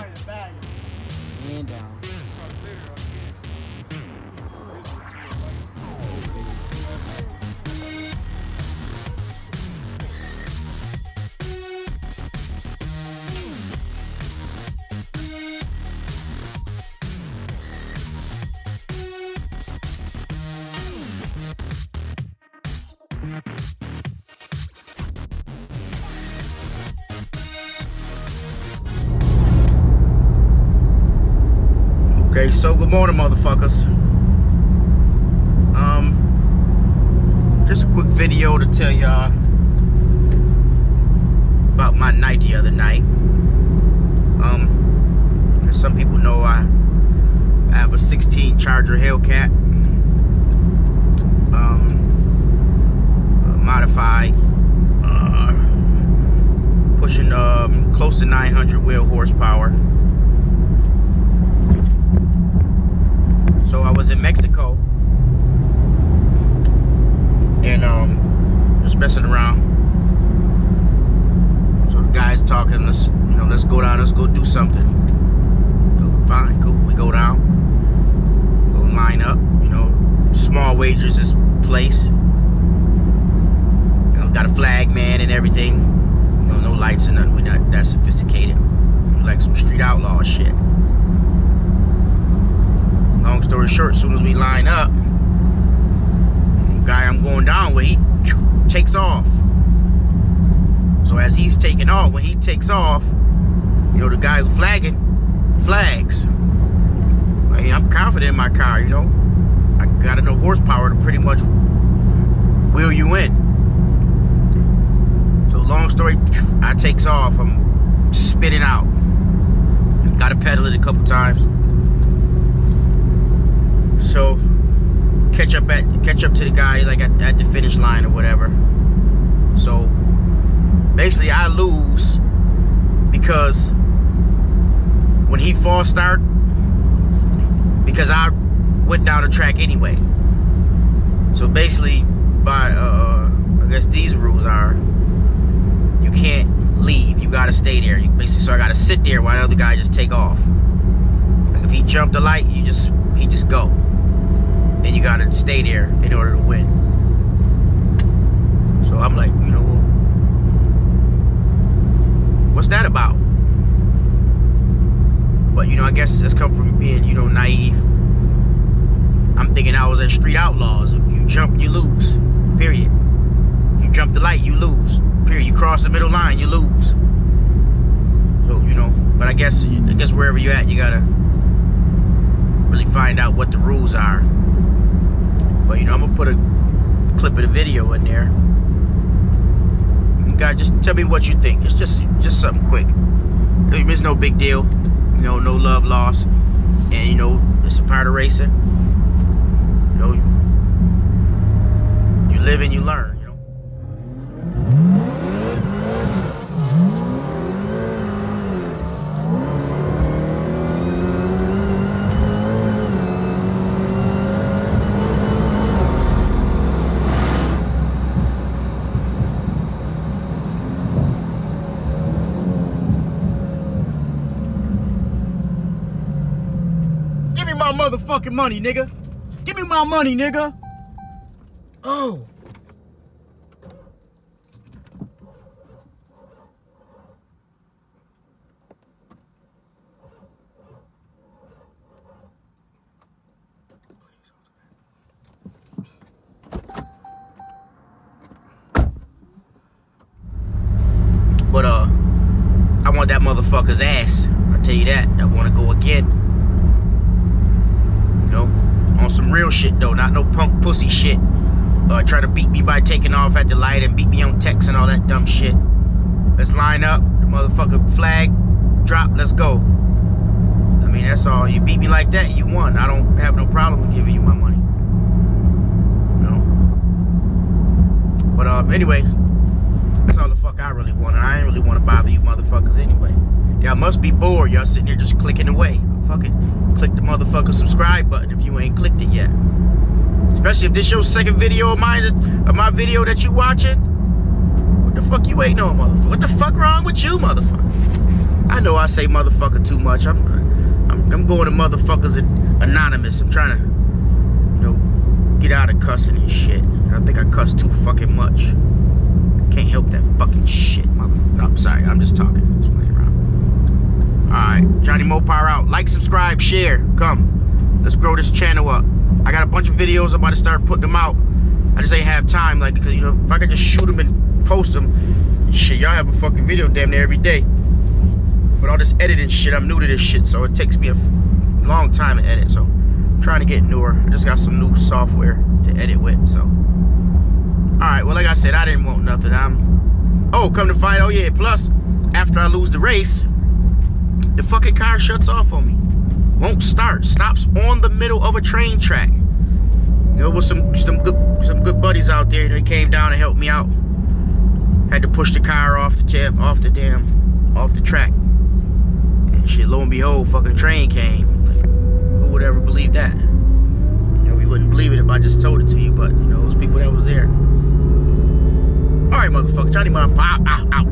And down. Okay, so good morning, motherfuckers. Just a quick video to tell y'all about my night the other night. As some people know, I have a 16 Charger Hellcat, modified, pushing close to 900 wheel horsepower. So I was in Mexico and just messing around. So the guy's talking, let's go down, let's go do something. So, fine, cool. We go down, go line up, small wagers this place. Got a flag man and everything. No lights or nothing. We're not that sophisticated. We're like some street outlaw shit. Long story short, as soon as we line up, the guy I'm going down with, he takes off. So as he's taking off, when he takes off, the guy who's flagging flags. I mean, I'm confident in my car, I got enough horsepower to pretty much wheel you in. So long story, I takes off. I'm spitting out. Got to pedal it a couple times. So catch up to the guy like at the finish line or whatever. So basically I lose because when he false start, because I went down the track anyway. So basically by I guess these rules are you can't leave, you gotta stay there. So I gotta sit there while the other guy just take off. Like if he jumped the light, he just go. And you gotta stay there in order to win. So I'm like, what's that about? But I guess that's come from being, naive. I'm thinking I was at street outlaws. If you jump, you lose. Period. You jump the light, you lose. Period. You cross the middle line, you lose. So, but I guess wherever you're at, you gotta really find out what the rules are. But I'm gonna put a clip of the video in there. You guys, just tell me what you think. It's just something quick. It's no big deal. No love lost. And it's a part of racing. You live and you learn. My motherfucking money, nigga. Give me my money, nigga. Oh. But I want that motherfucker's ass. I'll tell you that. I want to go again. On some real shit though, not no punk pussy shit. Try to beat me by taking off at the light and beat me on text and all that dumb shit. Let's line up, the motherfucker flag, drop, let's go. I mean, that's all. You beat me like that, you won. I don't have no problem with giving you my money. But anyway, that's all the fuck I really want. I ain't really want to bother you motherfuckers anyway. Y'all must be bored. Y'all sitting there just clicking away. Fuck it. Click the motherfucking subscribe button if you ain't clicked it yet. Especially if this your second video of mine, of my video that you watching. What the fuck you waiting on, motherfucker? What the fuck wrong with you, motherfucker? I know I say motherfucker too much. I'm going to motherfuckers anonymous. I'm trying to, you know, get out of cussing and shit. I think I cuss too fucking much. Can't help that fucking shit, motherfucker. I'm sorry. I'm just talking. Just playing around. All right, Johnny Mopar out. Like, subscribe, share. Come, let's grow this channel up. I got a bunch of videos. I'm about to start putting them out. I just ain't have time, like, because, you know, if I could just shoot them and post them, shit, y'all have a fucking video damn near every day. But all this editing shit, I'm new to this shit, so it takes me a long time to edit. So I'm trying to get newer. I just got some new software to edit with. So, all right, well, like I said, I didn't want nothing. Oh, come to find, oh yeah, plus after I lose the race, the fucking car shuts off on me, won't start, stops on the middle of a train track. There was some good buddies out there. They came down and helped me out. Had to push the car off the track. And shit, lo and behold, fucking train came. Like, who would ever believe that? You know, we wouldn't believe it if I just told it to you, but you know, those people that was there. All right, motherfucker, Johnny Mopar out.